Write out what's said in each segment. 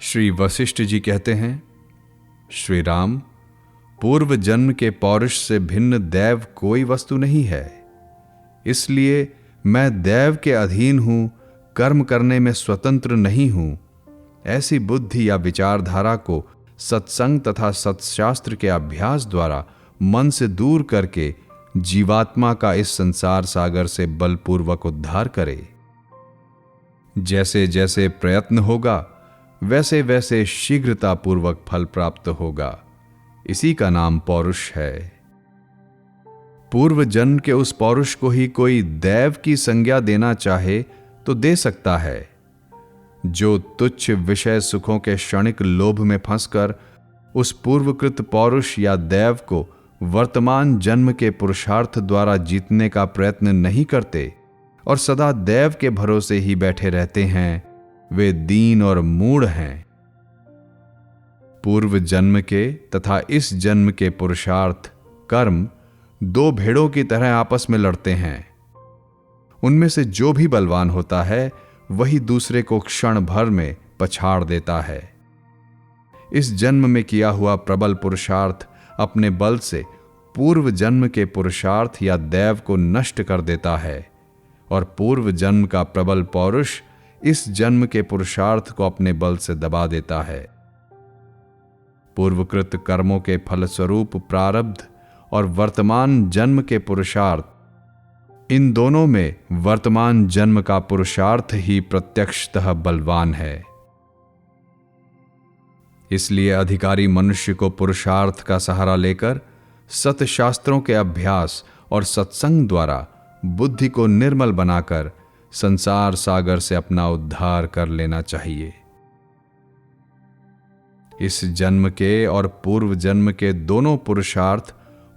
श्री वशिष्ठ जी कहते हैं, श्री राम, पूर्व जन्म के पौरुष से भिन्न दैव कोई वस्तु नहीं है। इसलिए मैं दैव के अधीन हूं, कर्म करने में स्वतंत्र नहीं हूं। ऐसी बुद्धि या विचारधारा को सत्संग तथा सत्शास्त्र के अभ्यास द्वारा मन से दूर करके जीवात्मा का इस संसार सागर से बलपूर्वक उद्धार करे। जैसे जैसे प्रयत्न होगा वैसे वैसे शीघ्रतापूर्वक फल प्राप्त होगा। इसी का नाम पौरुष है। पूर्व जन्म के उस पौरुष को ही कोई दैव की संज्ञा देना चाहे तो दे सकता है। जो तुच्छ विषय सुखों के क्षणिक लोभ में फंसकर उस पूर्वकृत पौरुष या दैव को वर्तमान जन्म के पुरुषार्थ द्वारा जीतने का प्रयत्न नहीं करते और सदा दैव के भरोसे ही बैठे रहते हैं, वे दीन और मूढ़ हैं। पूर्व जन्म के तथा इस जन्म के पुरुषार्थ कर्म दो भेड़ों की तरह आपस में लड़ते हैं। उनमें से जो भी बलवान होता है वही दूसरे को क्षण भर में पछाड़ देता है। इस जन्म में किया हुआ प्रबल पुरुषार्थ अपने बल से पूर्व जन्म के पुरुषार्थ या दैव को नष्ट कर देता है और पूर्व जन्म का प्रबल पौरुष इस जन्म के पुरुषार्थ को अपने बल से दबा देता है। पूर्वकृत कर्मों के फलस्वरूप प्रारब्ध और वर्तमान जन्म के पुरुषार्थ, इन दोनों में वर्तमान जन्म का पुरुषार्थ ही प्रत्यक्षतः बलवान है। इसलिए अधिकारी मनुष्य को पुरुषार्थ का सहारा लेकर सतशास्त्रों के अभ्यास और सत्संग द्वारा बुद्धि को निर्मल बनाकर संसार सागर से अपना उद्धार कर लेना चाहिए। इस जन्म के और पूर्व जन्म के दोनों पुरुषार्थ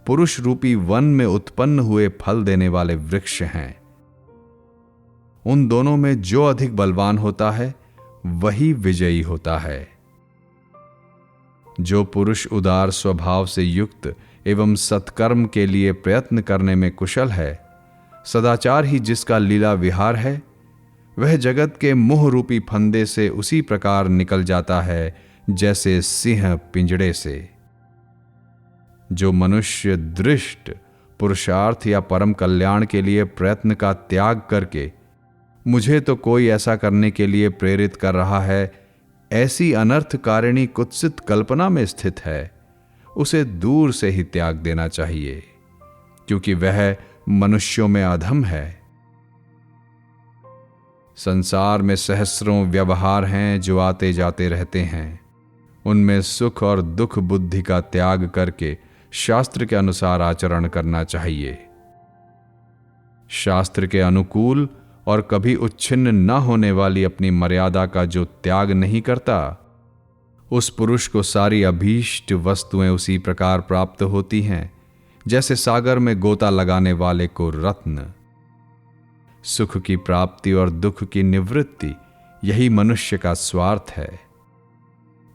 पुरुष रूपी वन में उत्पन्न हुए फल देने वाले वृक्ष हैं। उन दोनों में जो अधिक बलवान होता है वही विजयी होता है। जो पुरुष उदार स्वभाव से युक्त एवं सत्कर्म के लिए प्रयत्न करने में कुशल है, सदाचार ही जिसका लीला विहार है, वह जगत के मोह रूपी फंदे से उसी प्रकार निकल जाता है जैसे सिंह पिंजड़े से। जो मनुष्य दृष्ट पुरुषार्थ या परम कल्याण के लिए प्रयत्न का त्याग करके मुझे तो कोई ऐसा करने के लिए प्रेरित कर रहा है, ऐसी अनर्थकारिणी कुत्सित कल्पना में स्थित है, उसे दूर से ही त्याग देना चाहिए, क्योंकि वह मनुष्यों में अधम है। संसार में सहस्रों व्यवहार हैं जो आते जाते रहते हैं। उनमें सुख और दुख बुद्धि का त्याग करके शास्त्र के अनुसार आचरण करना चाहिए। शास्त्र के अनुकूल और कभी उच्छिन्न न होने वाली अपनी मर्यादा का जो त्याग नहीं करता, उस पुरुष को सारी अभीष्ट वस्तुएं उसी प्रकार प्राप्त होती हैं जैसे सागर में गोता लगाने वाले को रत्न। सुख की प्राप्ति और दुख की निवृत्ति, यही मनुष्य का स्वार्थ है।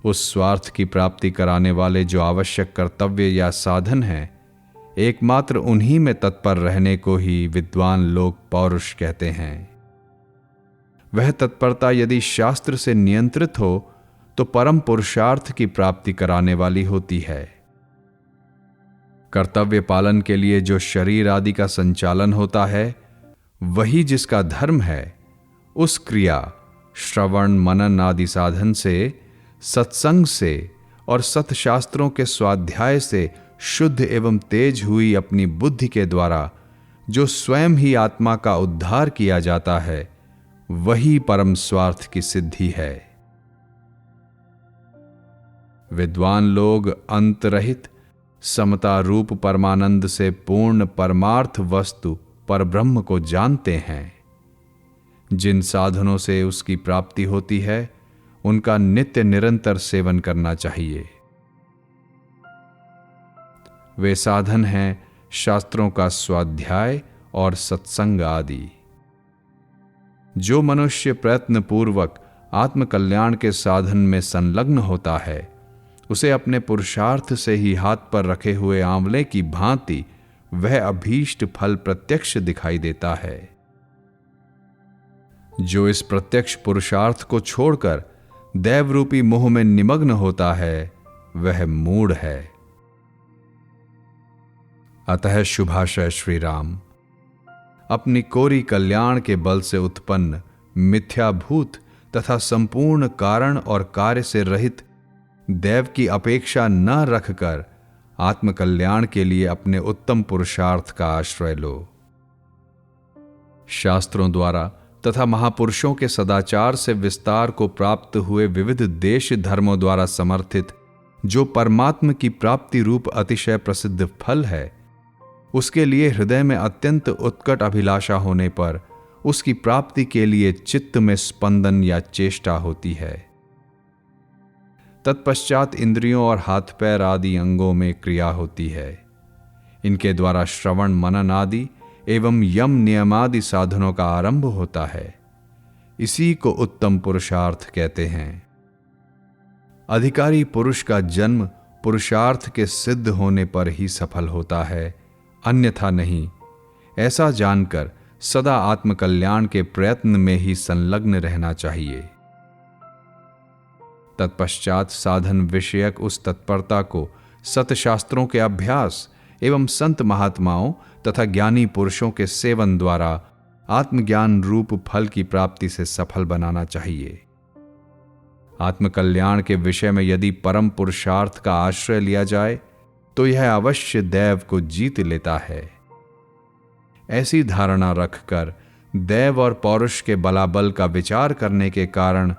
उस स्वार्थ की प्राप्ति कराने वाले जो आवश्यक कर्तव्य या साधन हैं, एकमात्र उन्हीं में तत्पर रहने को ही विद्वान लोग पौरुष कहते हैं। वह तत्परता यदि शास्त्र से नियंत्रित हो तो परम पुरुषार्थ की प्राप्ति कराने वाली होती है। कर्तव्य पालन के लिए जो शरीर आदि का संचालन होता है, वही जिसका धर्म है, उस क्रिया श्रवण मनन आदि साधन से, सत्संग से और सतशास्त्रों के स्वाध्याय से शुद्ध एवं तेज हुई अपनी बुद्धि के द्वारा जो स्वयं ही आत्मा का उद्धार किया जाता है, वही परम स्वार्थ की सिद्धि है। विद्वान लोग अंत रहित समता रूप परमानंद से पूर्ण परमार्थ वस्तु परब्रह्म को जानते हैं। जिन साधनों से उसकी प्राप्ति होती है, उनका नित्य निरंतर सेवन करना चाहिए। वे साधन हैं शास्त्रों का स्वाध्याय और सत्संग आदि। जो मनुष्य प्रयत्न पूर्वक आत्मकल्याण के साधन में संलग्न होता है, उसे अपने पुरुषार्थ से ही हाथ पर रखे हुए आंवले की भांति वह अभीष्ट फल प्रत्यक्ष दिखाई देता है। जो इस प्रत्यक्ष पुरुषार्थ को छोड़कर दैव रूपी मोह में निमग्न होता है, वह मूढ़ है। अतः शुभाशय श्री राम, अपनी कोरी कल्याण के बल से उत्पन्न मिथ्याभूत तथा संपूर्ण कारण और कार्य से रहित दैव की अपेक्षा न रखकर आत्मकल्याण के लिए अपने उत्तम पुरुषार्थ का आश्रय लो। शास्त्रों द्वारा तथा महापुरुषों के सदाचार से विस्तार को प्राप्त हुए विविध देश धर्मों द्वारा समर्थित जो परमात्मा की प्राप्ति रूप अतिशय प्रसिद्ध फल है, उसके लिए हृदय में अत्यंत उत्कट अभिलाषा होने पर उसकी प्राप्ति के लिए चित्त में स्पंदन या चेष्टा होती है। तत्पश्चात इंद्रियों और हाथ पैर आदि अंगों में क्रिया होती है। इनके द्वारा श्रवण मनन आदि एवं यम नियमादि साधनों का आरंभ होता है। इसी को उत्तम पुरुषार्थ कहते हैं। अधिकारी पुरुष का जन्म पुरुषार्थ के सिद्ध होने पर ही सफल होता है, अन्यथा नहीं। ऐसा जानकर सदा आत्मकल्याण के प्रयत्न में ही संलग्न रहना चाहिए। तत्पश्चात साधन विषयक उस तत्परता को सतशास्त्रों के अभ्यास एवं संत महात्माओं तथा ज्ञानी पुरुषों के सेवन द्वारा आत्मज्ञान रूप फल की प्राप्ति से सफल बनाना चाहिए। आत्मकल्याण के विषय में यदि परम पुरुषार्थ का आश्रय लिया जाए तो यह अवश्य दैव को जीत लेता है। ऐसी धारणा रखकर दैव और पौरुष के बलाबल का विचार करने के कारण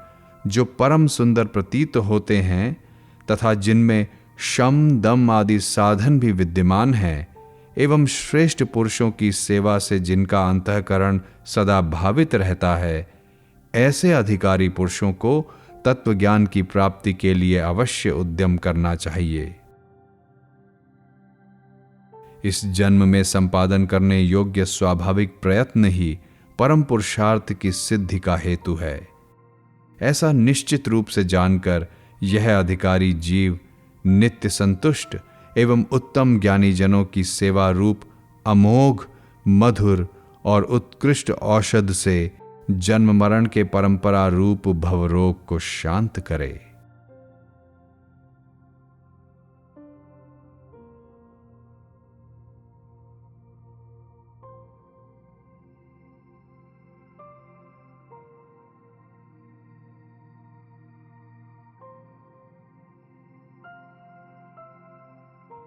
जो परम सुंदर प्रतीत होते हैं तथा जिनमें शम दम आदि साधन भी विद्यमान हैं एवं श्रेष्ठ पुरुषों की सेवा से जिनका अंतःकरण सदा भावित रहता है, ऐसे अधिकारी पुरुषों को तत्वज्ञान की प्राप्ति के लिए अवश्य उद्यम करना चाहिए। इस जन्म में संपादन करने योग्य स्वाभाविक प्रयत्न ही परम पुरुषार्थ की सिद्धि का हेतु है। ऐसा निश्चित रूप से जानकर यह अधिकारी जीव नित्य संतुष्ट एवं उत्तम ज्ञानी जनों की सेवा रूप अमोघ मधुर और उत्कृष्ट औषध से जन्म मरण के परंपरा रूप भवरोग को शांत करे।